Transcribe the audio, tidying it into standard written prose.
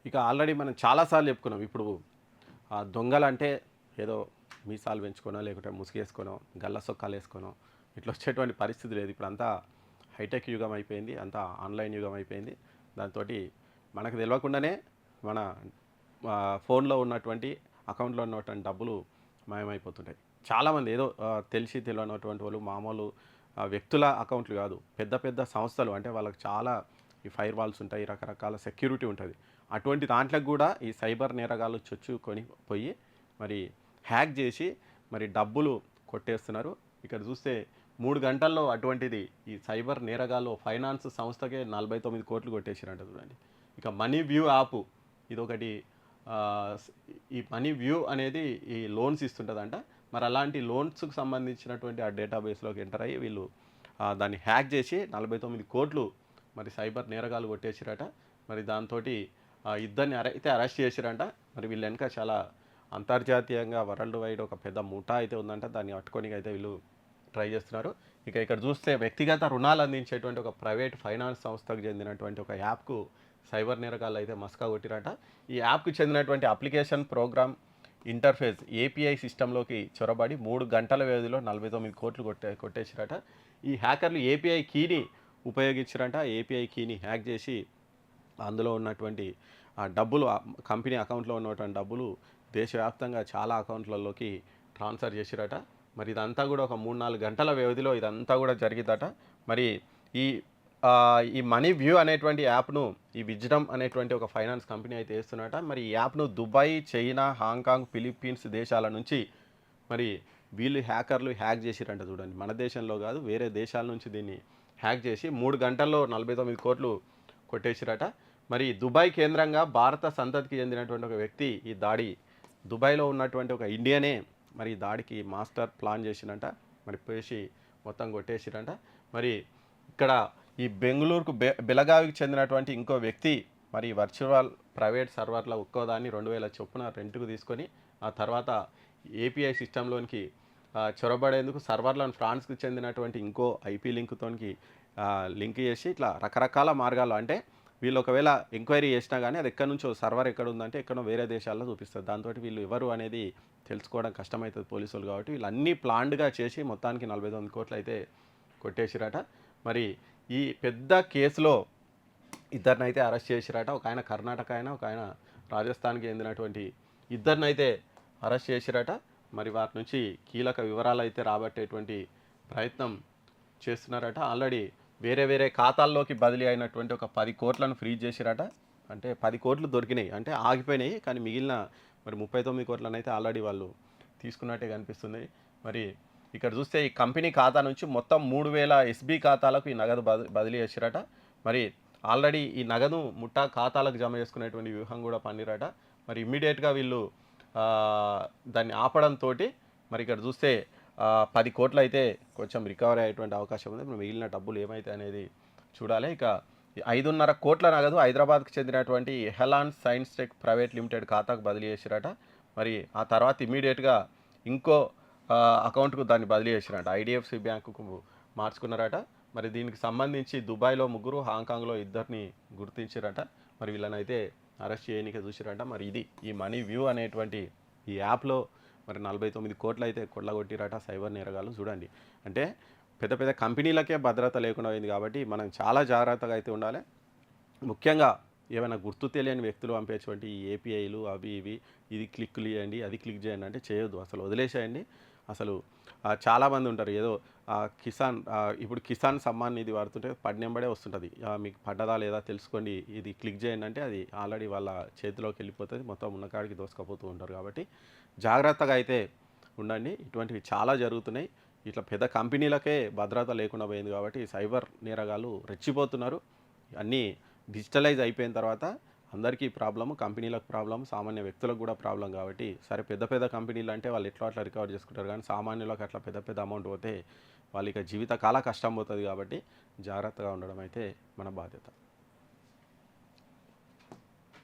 ఇక ఆల్రెడీ మనం చాలాసార్లు చెప్పుకున్నాం. ఇప్పుడు దొంగలంటే ఏదో మీసాలు పెంచుకోనో, లేకుంటే ముసుగేసుకోనో, గల్ల సొక్కాలేసుకోనో ఇట్లా వచ్చేటువంటి పరిస్థితి లేదు. ఇప్పుడంతా హైటెక్ యుగం అయిపోయింది. అంతా ఆన్‌లైన్ యుగం అయిపోయింది. దాంతోటి మనకు తెలవకుండానే మన ఫోన్‌లో ఉన్నటువంటి అకౌంట్‌లో ఉన్నటువంటి డబ్బులు మాయమైపోతుంటాయి. చాలామంది ఏదో తెలిసి తెలవనటువంటి వాళ్ళు మామూలు వ్యక్తుల అకౌంట్లు కాదు. పెద్ద పెద్ద సంస్థలు అంటే వాళ్ళకి చాలా ఈ ఫైర్ వాల్స్ ఉంటాయి. రకరకాల సెక్యూరిటీ ఉంటది. అటువంటి దాంట్లోకి కూడా ఈ సైబర్ నేరగాళ్ళు చొచ్చుకొని పోయి మరి హ్యాక్ చేసి మరి డబ్బులు కొట్టేస్తున్నారు. ఇక్కడ చూస్తే 3 గంటల్లో అటువంటిది ఈ సైబర్ నేరగాళ్ళు ఫైనాన్స్ సంస్థకే 49 కోట్లు కొట్టేసారంట చూడండి. ఇక మనీ వ్యూ యాప్ ఇదొకటి. ఈ మనీ వ్యూ అనేది ఈ లోన్స్ ఇస్తుంటుందంట. మరి అలాంటి లోన్స్కి సంబంధించినటువంటి ఆ డేటాబేస్లోకి ఎంటర్ అయ్యి వీళ్ళు దాన్ని హ్యాక్ చేసి 49 కోట్లు మరి సైబర్ నేరగాళ్ళు కొట్టేసారట. మరి దాంతో ఇద్దరిని అయితే అరెస్ట్ చేసిరంట. మరి వీళ్ళు వెనక చాలా అంతర్జాతీయంగా వరల్డ్ వైడ్ ఒక పెద్ద ముఠా అయితే ఉందంట. దాన్ని పట్టుకొని అయితే వీళ్ళు ట్రై చేస్తున్నారు. ఇక ఇక్కడ చూస్తే వ్యక్తిగత రుణాలు అందించేటువంటి ఒక ప్రైవేట్ ఫైనాన్స్ సంస్థకు చెందినటువంటి ఒక యాప్కు సైబర్ నేరగాళ్ళు అయితే మస్కా కొట్టిరట. ఈ యాప్కు చెందినటువంటి అప్లికేషన్ ప్రోగ్రామ్ ఇంటర్ఫేస్ ఏపీఐ సిస్టంలోకి చొరబడి 3 గంటల వ్యవధిలో 49 కోట్లు కొట్టేసారట. ఈ హ్యాకర్లు ఏపీఐ కీని ఉపయోగించారంట. ఏపీఐ కీని హ్యాక్ చేసి అందులో ఉన్నటువంటి డబ్బులు కంపెనీ అకౌంట్లో ఉన్నటువంటి డబ్బులు దేశవ్యాప్తంగా చాలా అకౌంట్లలోకి ట్రాన్స్ఫర్ చేసిరట. మరి ఇదంతా కూడా ఒక 3-4 గంటల వ్యవధిలో ఇదంతా కూడా జరిగిద్దట. మరి ఈ ఈ మనీ వ్యూ అనేటువంటి యాప్ను ఈ విజ్డమ్ అనేటువంటి ఒక ఫైనాన్స్ కంపెనీ అయితే వేస్తున్నట. మరి ఈ యాప్ను దుబాయ్, చైనా, హాంకాంగ్, ఫిలిప్పీన్స్ దేశాల నుంచి మరి వీళ్ళు హ్యాకర్లు హ్యాక్ చేసిరంట చూడండి. మన దేశంలో కాదు, వేరే దేశాల నుంచి దీన్ని హ్యాక్ చేసి 3 గంటల్లో 49 కోట్లు కొట్టేసిరట. మరి దుబాయ్ కేంద్రంగా భారత సంతతికి చెందినటువంటి ఒక వ్యక్తి ఈ దాడి దుబాయ్లో ఉన్నటువంటి ఒక ఇండియనే మరి ఈ దాడికి మాస్టర్ ప్లాన్ చేసినంట. మరి పేసి మొత్తం కొట్టేసిరంట. మరి ఇక్కడ ఈ బెంగళూరుకు బెలగావికి చెందినటువంటి ఇంకో వ్యక్తి మరి వర్చువల్ ప్రైవేట్ సర్వర్ల ఒక్కోదాన్ని 2000 చొప్పున రెంట్కు తీసుకొని ఆ తర్వాత ఏపీఐ సిస్టంలోనికి చొరబడేందుకు సర్వర్లను ఫ్రాన్స్కి చెందినటువంటి ఇంకో ఐపీ లింక్తోనికి లింక్ చేసి ఇట్లా రకరకాల మార్గాలు అంటే వీళ్ళు ఒకవేళ ఎంక్వైరీ చేసినా కానీ అది ఎక్కడి నుంచో సర్వర్ ఎక్కడ ఉందంటే ఎక్కడో వేరే దేశాల్లో చూపిస్తుంది. దాంతో వీళ్ళు ఎవరు అనేది తెలుసుకోవడం కష్టమవుతుంది పోలీసులు కాబట్టి వీళ్ళు అన్నీ ప్లాన్డ్గా చేసి మొత్తానికి 49 కోట్లు అయితే కొట్టేసిరట. మరి ఈ పెద్ద కేసులో ఇద్దరినైతే అరెస్ట్ చేసిరట. ఒక ఆయన కర్ణాటక ఆయన, ఒక ఆయన రాజస్థాన్కి చెందినటువంటి ఇద్దరినైతే అరెస్ట్ చేసిరట. మరి వాటి నుంచి కీలక వివరాలు అయితే రాబట్టేటువంటి ప్రయత్నం చేస్తున్నారట. ఆల్రెడీ వేరే వేరే ఖాతాల్లోకి బదిలీ అయినటువంటి ఒక 10 కోట్లను ఫ్రీజ్ చేసిరట. అంటే 10 కోట్లు దొరికినాయి, అంటే ఆగిపోయినాయి, కానీ మిగిలిన మరి 39 కోట్లను అయితే ఆల్రెడీ వాళ్ళు తీసుకున్నట్టే కనిపిస్తుంది. మరి ఇక్కడ చూస్తే ఈ కంపెనీ ఖాతా నుంచి మొత్తం 3000 ఎస్బీ ఖాతాలకు ఈ నగదు బదిలీ చేసిరట. మరి ఆల్రెడీ ఈ నగదు ముఠా ఖాతాలకు జమ చేసుకునేటువంటి వ్యూహం కూడా పన్నిరట. మరి ఇమ్మీడియట్గా వీళ్ళు దాన్ని ఆపడంతో మరి ఇక్కడ చూస్తే 10 కోట్లు అయితే కొంచెం రికవరీ అయ్యేటువంటి అవకాశం ఉంది. మిగిలిన డబ్బులు ఏమైతే అనేది చూడాలి. ఇక 5.5 కోట్ల నగదు హైదరాబాద్కి చెందినటువంటి హెలాన్ సైన్స్ టెక్ ప్రైవేట్ లిమిటెడ్ ఖాతాకు బదిలీ చేసిరట. మరి ఆ తర్వాత ఇమీడియట్గా ఇంకో అకౌంట్కు దాన్ని బదిలీ చేసిరట. ఐడిఎఫ్సి బ్యాంకుకు మార్చుకున్నారట. మరి దీనికి సంబంధించి దుబాయ్లో 3, హాంకాంగ్లో 2ని గుర్తించారట. మరి వీళ్ళని అయితే అరెస్ట్ చేయడానికి చూసిరట. మరి ఇది ఈ మనీ వ్యూ అనేటువంటి ఈ యాప్లో మరి 49 కోట్లు అయితే కొల్లగొట్టిరట సైబర్ నేరగాళ్ళు. చూడండి, అంటే పెద్ద పెద్ద కంపెనీలకే భద్రత లేకుండా అయింది కాబట్టి మనం చాలా జాగ్రత్తగా అయితే ఉండాలి. ముఖ్యంగా ఏమైనా గుర్తు తెలియని వ్యక్తులు పంపేటువంటి ఈ ఏపీఐలు అవి ఇవి ఇది క్లిక్లు చేయండి, అది క్లిక్ చేయండి అంటే చేయొద్దు, అసలు వదిలేసేయండి. అసలు చాలామంది ఉంటారు ఏదో కిసాన్ ఇప్పుడు కిసాన్ సమ్మాన్ నిధి వాడుతుంటే పడినెంబడే వస్తుంటుంది. మీకు పడ్డదా లేదా తెలుసుకోండి, ఇది క్లిక్ చేయండి అంటే అది ఆల్రెడీ వాళ్ళ చేతిలోకి వెళ్ళిపోతుంది, మొత్తం ఉన్న కాడికి దోసుకపోతూ ఉంటారు. కాబట్టి జాగ్రత్తగా అయితే ఉండండి. ఇటువంటివి చాలా జరుగుతున్నాయి. ఇట్లా పెద్ద కంపెనీలకే భద్రత లేకుండా పోయింది కాబట్టి సైబర్ నేరగాళ్ళు రెచ్చిపోతున్నారు. అన్నీ డిజిటలైజ్ అయిపోయిన తర్వాత అందరికీ ప్రాబ్లము, కంపెనీలకు ప్రాబ్లము, సామాన్య వ్యక్తులకు కూడా ప్రాబ్లం. కాబట్టి సరే పెద్ద పెద్ద కంపెనీలు అంటే వాళ్ళు అట్లా రికవర్ చేసుకుంటారు, కానీ సామాన్యులకు అట్లా పెద్ద పెద్ద అమౌంట్ పోతే వాళ్ళకి జీవితకాల కష్టం పోతుంది. కాబట్టి జాగ్రత్తగా ఉండడం అయితే మన బాధ్యత.